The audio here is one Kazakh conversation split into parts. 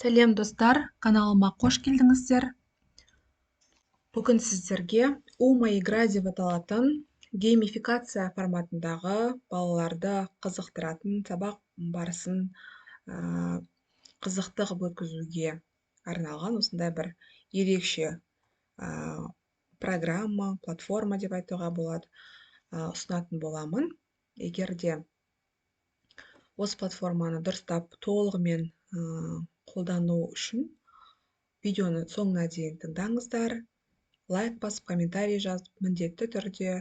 Сәлем достар, каналыма қош келдіңіздер. Бүгін сіздерге «Ума игра» деп аталатын геймификация форматындағы балаларды қызықтыратын сабақ барысын қызықты қылып өткізуге арналған осындай бір ерекше программа, платформа деп айтуға болады, ұсынатын боламын. Егер де осы платформаны дұрыстап толығымен қолдану үшін видеоны соңына дейін тыңдаңыздар, лайк басып, комментарий жазып, міндетті түрде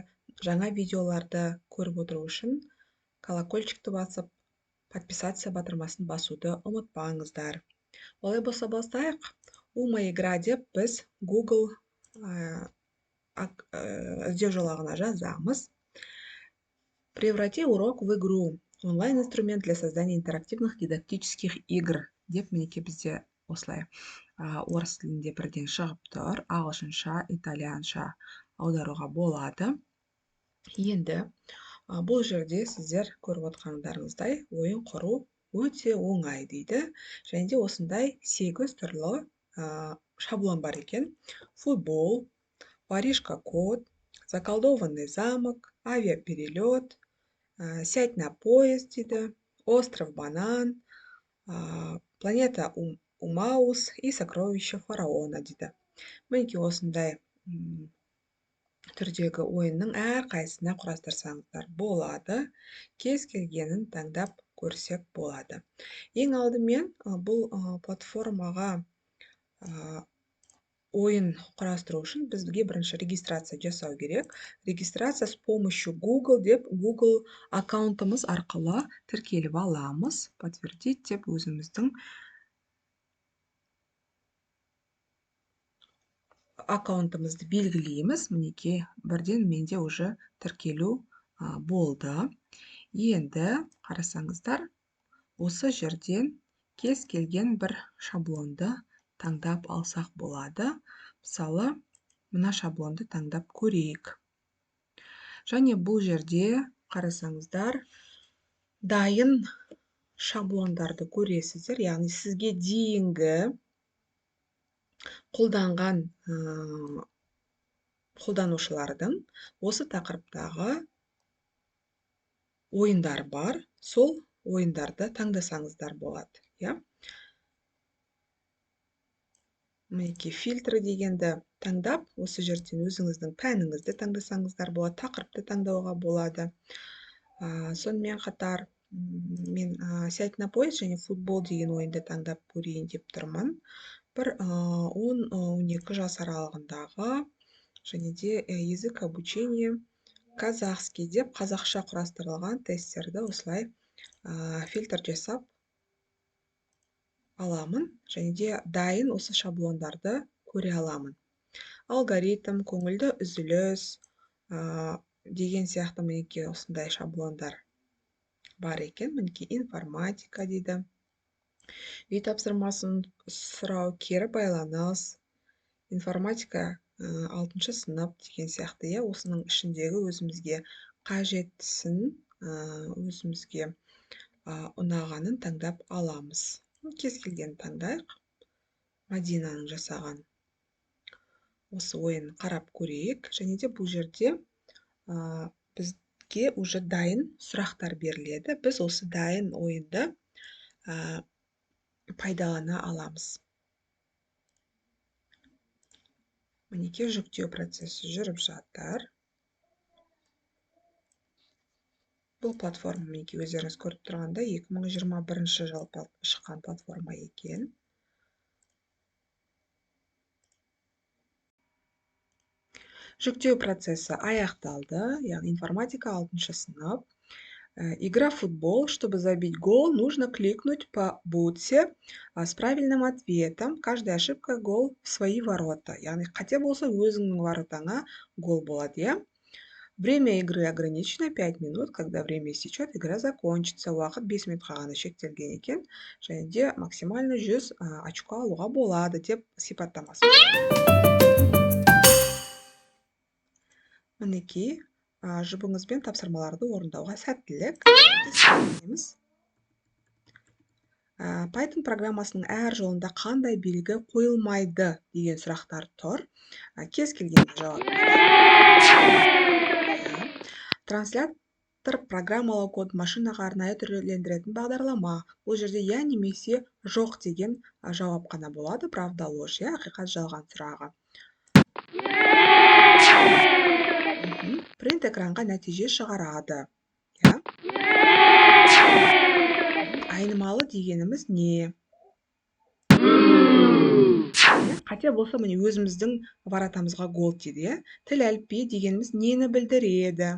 жаңа видеоларды көріп отыру үшін колокольчикті басып, подписация батырмасын басуды ұмытпаңыздар. Олай болса бастайық. Ума игра деп біз Google іздеу жолағына жазамыз. Преврати урок в игру. Онлайн-инструмент для создания интерактивных дидактических игр деп мінеке бізде осылай орыс тілінде бірден шығып тұр. Ағылшынша, итальянша аударуға болады. Енді бұл жерде сіздер көріп отырғандарыңыздай ойын құру өте оңай дейді. Және де осындай 8 түрлі шаблон бар екен. Футбол, воришка кот, заколдованный замок, авиаперелет, сядь на поезд дейді, остров банан, планета Умаус и сокровище фараона дейді. Мінеке осындай түрдегі ойынның әрқайсысына құрастырсаңыздар болады. Кез келгенін таңдап көрсек болады. Ең алдымен бұл платформаға ойын құрастыру үшін бізге бірінші регистрация жасау керек. Регистрация с помощью Google деп Google аккаунтымыз арқылы тіркеліп аламыз. Подтвердить деп өзіміздің аккаунтымызды белгілейміз. Мінеке бірден менде уже тіркелу болды. Енді қарасаңыздар, осы жерден кез келген бір шаблонды таңдап алсақ болады. Мысалы, мына шаблонды таңдап көрейік. Және бұл жерде қарасаңыздар, дайын шаблондарды көресіздер. Яғни сізге дейінгі қолданған қолданушылардың осы тақырыптағы ойындар бар. Сол ойындарды таңдасаңыздар болады. Мінеке фильтрі дегенді таңдап, осы жерден өзіңіздің пәніңізді таңдасаңыздар болады, тақырыпты таңдауға болады. Сонымен қатар мен сядь на поезд және футбол деген ойынды таңдап көрейін деп тұрмын. Бір 10-12 жас аралығындағы және де язык обучения казахский деп қазақша құрастырылған тесттерді осылай фильтр жасап аламын. Және де дайын осы шаблондарды көре аламын. Алгоритм, көңілді үзіліс деген сияқты мінеке осындай шаблондар бар екен. Мінеке информатика дейді. Үй тапсырмасын сұрау, кері байланыс, информатика 6 сынып деген сияқты. Осының ішіндегі өзімізге қажеттісін, өзімізге ұнағанын таңдап аламыз. Кез келген таңдайық. Мадинаның жасаған осы ойын қарап көрейік. Және де бұл жерде бізге уже дайын сұрақтар беріледі. Біз осы дайын ойынды пайдалана аламыз. Мінеке жүктеу процесі жүріп жатыр. Бұл платформа мінеке өздеріңіз көріп тұрғанда 2021 жылы шыққан платформа екен. Жүктеу процесі аяқталды. Яғни информатика 6 сынып. Игра в футбол. Чтобы забить гол, нужно кликнуть по будке с правильным ответом. Каждая ошибка гол в свои ворота. Яғни қате болса өзіңнің воротаңа гол болады. Время игры ограничено 5 минут. Когда время истечет, игра закончится. Уақыт 5 минутқа ғана шектелген екен. Және де максимально 100 очко алуға болады деп сипаттамасы. Мінеке жұбыңызбен тапсырмаларды орындауға сәттілік. Python программасының әр жолында қандай белгі қойылмайды деген сұрақтар тұр. Кез келгеніне жауап береді. Транслятор программалау код машинаға арнайы түрлендіретін бағдарлама. Бұл жерде я немесе жоқ деген жауап қана болады. Правда, ложь, ақиқат, жалған сұрағы. Принт экранға нәтиже шығарады. Айнымалы дегеніміз не? Қате болса, міне өзіміздің аппаратымызға гол тиді. Тіл әліпби дегеніміз нені білдіреді?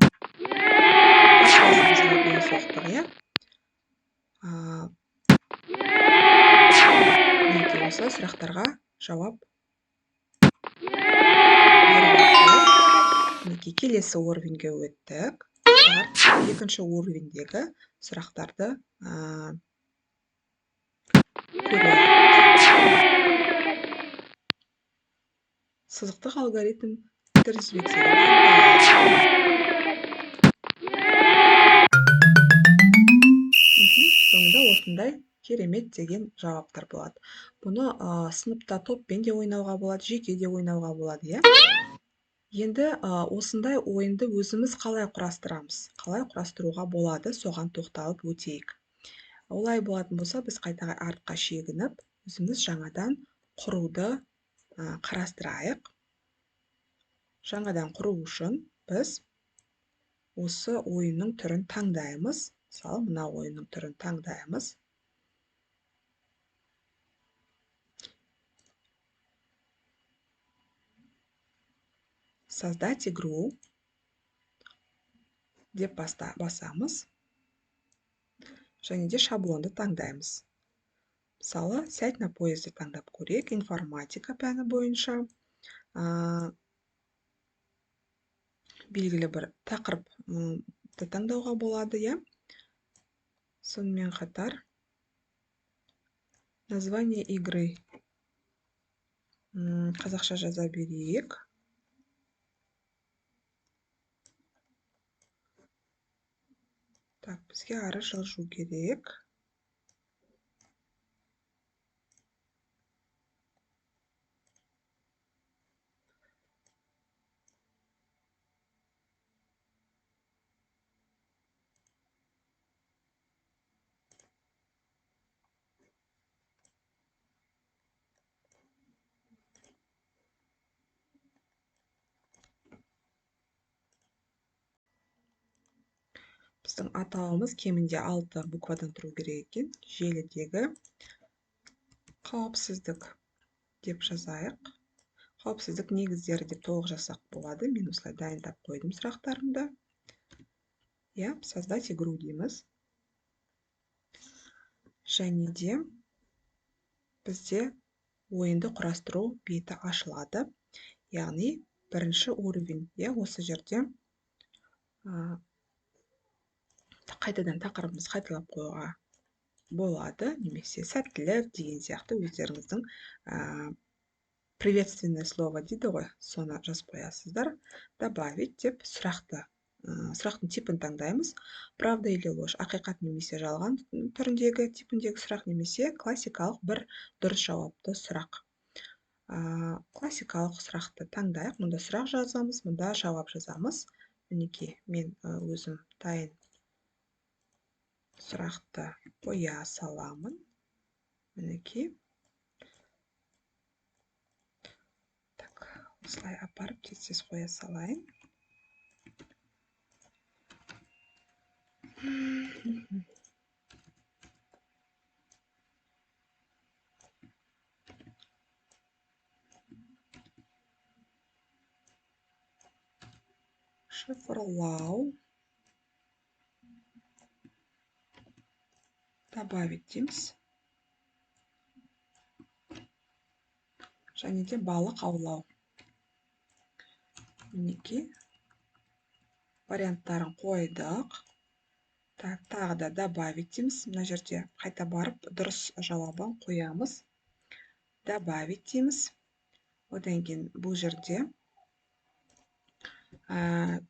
Осы сұрақтарға жауап келесі уровеньге өттік. Екінші уровеньдегі сұрақтарды сызықтық алгоритм соңында осындай керемет деген жауаптар болады. Бұны сыныпта топпен де ойнауға болады, жеке де ойнауға болады, Енді осындай ойынды өзіміз қалай құрастырамыз? Қалай құрастыруға болады, соған тоқталып өтейік. Олай болатын болса, біз қайта артқа шегініп, өзіміз жаңадан құруды қарастырайық. Жаңадан құру үшін біз осы ойынның түрін таңдаймыз. Мысалы, мына ойынның түрін таңдаймыз. Создать игру деп басамыз. Және де шаблонды таңдаймыз. Мысалы, сядь на поезді таңдап көрейік. Информатика пәні бойынша белгілі бір тақырыпты таңдауға болады, Сонымен қатар название игры қазақша жаза берейік. Бізге ары жылжу керек. Біздің атауымыз кемінде 6 буквадан тұру керек екен. Желідегі қауіпсіздік деп жазайық. Қауіпсіздік негіздері деп толық жазсақ болады. Мен осылай дайындап қойдым сұрақтарымды. Создать игру дейміз. Және де бізде ойынды құрастыру беті ашылады. Яғни бірінші уровень. Осы жерде қайтадан тақырыбымыз қайталап қоюға болады, немесе сәттілік деген сияқты өздеріңіздің приветственное слово дейді ғой, соны жазып қоясыздар. Добавить деп сұрақтың типін таңдаймыз. Правда или ложь, ақиқат немесе жалған түріндегі типіндегі сұрақ, немесе классикалық бір дұрыс жауапты сұрақ. Классикалық сұрақты таңдайық. Мұнда сұрақ жазамыз, мұнда жауап жазамыз. Мінекей, мен өзім дайын сұрақты қоя саламын. Мінекей. Осылай апарып тез қоя салайын. Шифрлау. Добавить дейміз. Және де балық аулау. Мінекей. Варианттарын қойдық. Тағы да добавить дейміз. Мына жерде қайта барып дұрыс жауабын қоямыз. Добавить дейміз. Одан кейін бұл жерде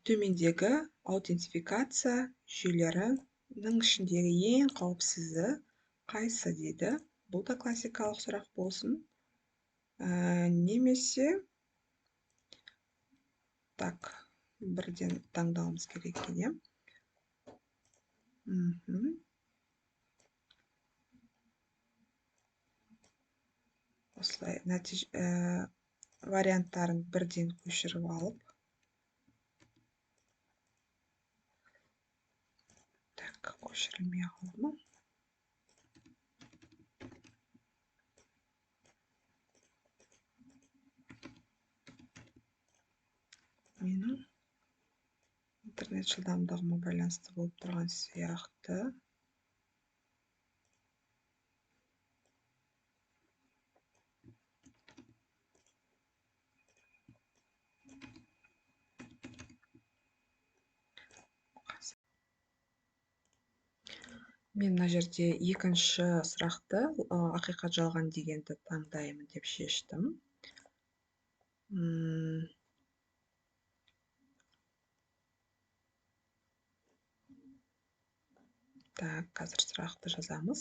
төмендегі аутентификация жүйелерінің ішіндегі ең қауіпсізі Қайсы дейді. Бұл да классикалық сұрақ болсын. Немесе так, бірден таңдауымыз керек екен, иә? Осылай варианттарын бірден көшіріп алып. Так, көшірілмей қалды ма? Менің интернет жылдамдығыма байланысты болып тұрған сияқты. Мен мына жерде екінші сұрақты ақиқат жалған дегенді таңдаймын деп шештім. Так, қазір сұрақты жазамыз.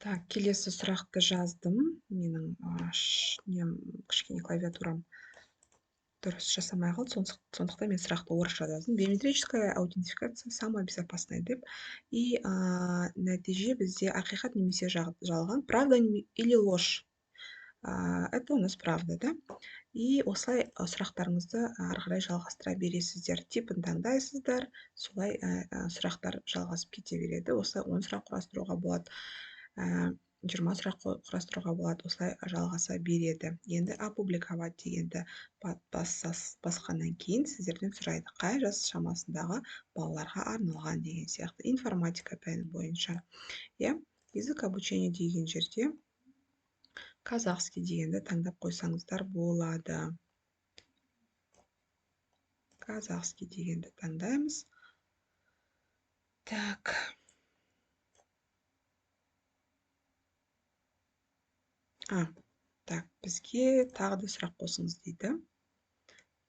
Так, келесі сұрақты жаздым. Менің кішкене клавиатурам дұрыс жасамай қалды, сондықтан мен сұрақты орысша жаздым. Биометрическая аутентификация самая безопасная деп. И нәтиже бізде ақиқат немесе жалған, правда или ложь. Это у нас правда, да? И осылай сұрақтарыңызды ары қарай жалғастыра бересіздер. Типін таңдайсыздар, солай сұрақтар жалғасып кете береді. Осылай 10 сұрақ құрастыруға болады. 20 сұрақ құрастыруға болады, осылай жалғаса береді. Енді опубликовать дегенді басқаннан кейін сіздерден сұрайды, қай жас шамасындағы балаларға арналған деген сияқты. Информатика пәні бойынша. Язык обучения деген жерде казахский дегенді таңдап қойсаңыздар болады. Казахский дегенді таңдаймыз. Так. Так, бізге тағы да сұрақ қосыңыз дейді.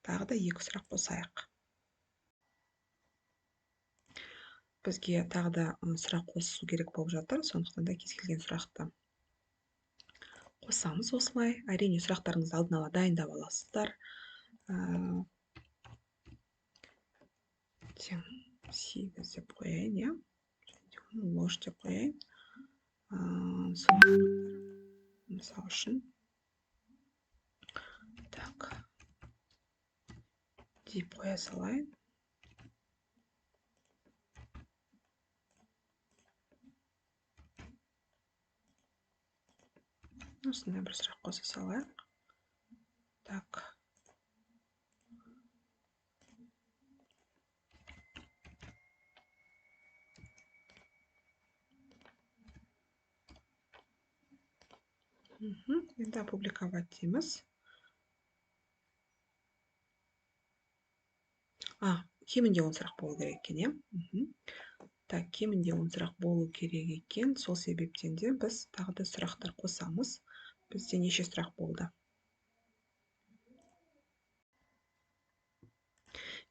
Тағы да 2 сұрақ қосайық. Бізге тағы да сұрақ қосу керек болып жатыр, сондықтан да кез келген сұрақты қосамыз осылай. Әрине, сұрақтарыңызды алдын ала дайындап аласыздар. 8 деп қояйын, иә? Ложь деп қояйын. Мысал үшін. Так. Деп қоя салайын. Осындай бір сұрақ қоса салайық. Так. Енді опубликовать дейміз. Кемінде 10 сұрақ болу керек екен, иә? Так, кемінде 10 сұрақ болу керек екен. Сол себептен де біз тағы да сұрақтар қосамыз. Бізде неше сұрақ болды?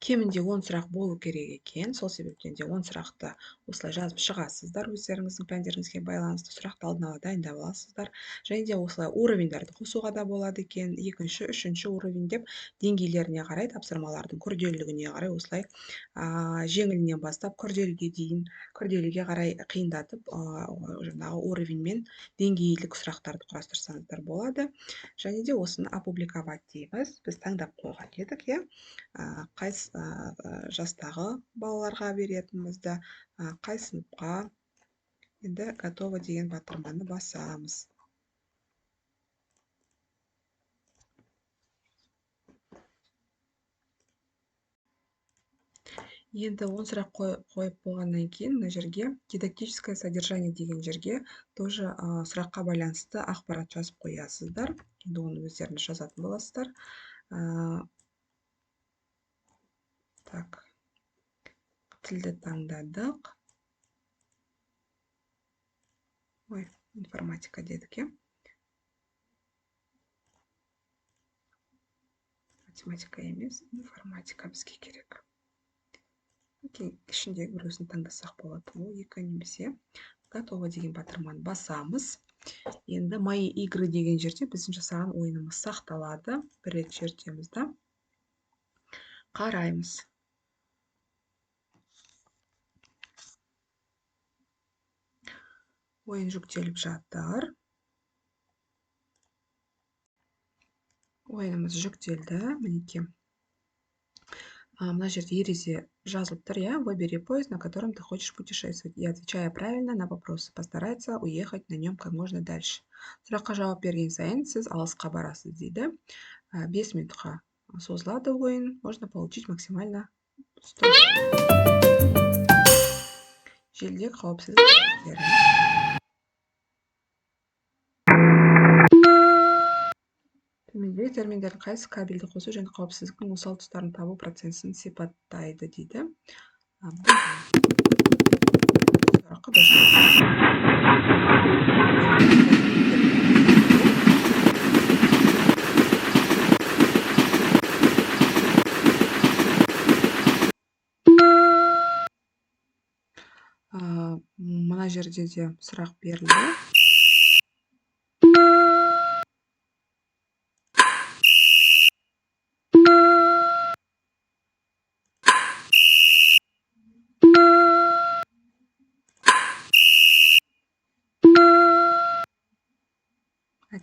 Кемінде 10 сұрақ болу керек екен. Сол себептен де 10 сұрақты осылай жазып шығасыздар. Өздеріңіздің пәндеріңізге байланысты сұрақты алдын ала дайындап аласыздар. Және де осылай уровеньдерді қосуға да болады екен. 2-ші, 3-ші уровень деп деңгейлеріне қарай, тапсырмалардың күрделілігіне қарай осылай жеңілінен бастап күрделіге дейін, күрделіге қарай қиындатып, жаңағы уровеньмен деңгейлік сұрақтарды құрастырсаңыздар болады. Және де осыны опубликовать дейміз. Біз таңдап қойған едік, иә? Қай жастағы балаларға беретінімізді, қай сыныпқа. Енді готово деген батырманы басамыз. Енді 10 сұрақ қойып болғаннан кейін мына жерге дидактическое содержание деген жерге тоже сұраққа байланысты ақпарат жазып қоясыздар. Енді оны өздеріңіз жазатын боласыздар. Так, тілді таңдадық. Информатика дедік, иә? Математика емес, информатика бізге керек. ішіндегі біреусін таңдасақ болады. Ол 2 немесе готово деген батырманы басамыз. Енді мои игры деген жерде біздің жасаған ойынымыз сақталады. Бір рет чертеміз да. Қараймыз. Ойын жүктеліп жатыр. Ойынымыз жүктелді. Мінекей. Мына жерде ереже жазылып тұр, я. Выбери поезд, на котором ты хочешь путешествовать. И, отвечая правильно на вопросы, постарается уехать на нем как можно дальше. Сұраққа жауап берген сайын сіз алысқа барасыз дейді. 5 минутқа созылады ойын. Можно получить максимально 100. Желіде қауіпсіздік ережелері. Төмендегі терминдердің қайсысы кабельді қосу және қауіпсіздіктің осал тұстарын табу процесін сипаттайды дейді. Бұл сұраққа да мына жерде де сұрақ берілді.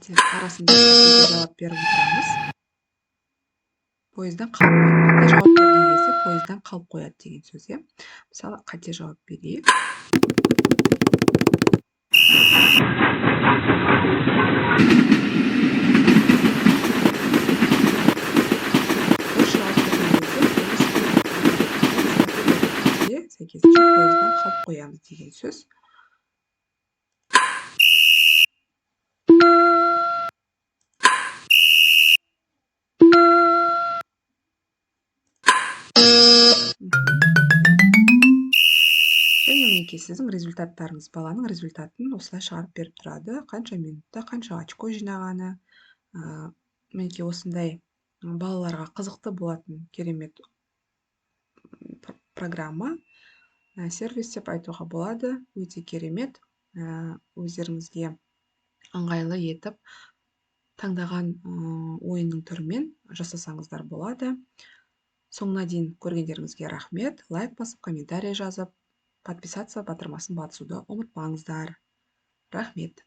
Арасында жауап беріп отырамыз. Поездан қалып қойды. Қате жауап берген кезде поездан қалып қояды деген сөз. Мысалы, қате жауап берейік. Сәйкесінше поездан қалып қоямыз деген сөз. Және мінекей сіздің результаттарыңыз, баланың результатын осылай шығарып беріп тұрады. Қанша минутта, қанша очко жинағаны. Мінекей осындай балаларға қызықты болатын керемет программа, сервис деп айтуға болады. Өте керемет. Өздеріңізге ыңғайлы етіп таңдаған ойынның түрімен жасасаңыздар болады. Соңына дейін көргендеріңізге рахмет. Лайк басып, комментарий жазып, подписаться батырмасын басуды ұмытпаңыздар. Рахмет.